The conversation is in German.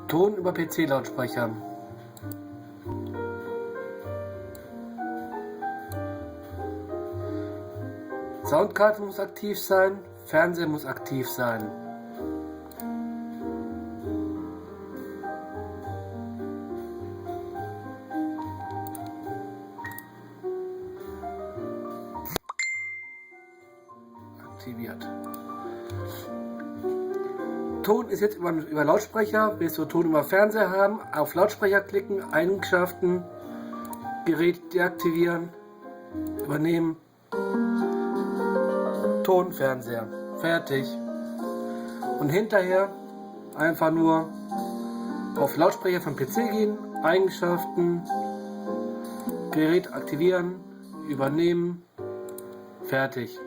Ton über PC-Lautsprecher. Soundkarte muss aktiv sein, Fernseher muss aktiv sein. Aktiviert. Ton ist jetzt über Lautsprecher. Willst du Ton über Fernseher haben? Auf Lautsprecher klicken, Eigenschaften, Gerät deaktivieren, übernehmen. Ton, Fernseher. Fertig. Und hinterher einfach nur auf Lautsprecher vom PC gehen, Eigenschaften, Gerät aktivieren, übernehmen. Fertig.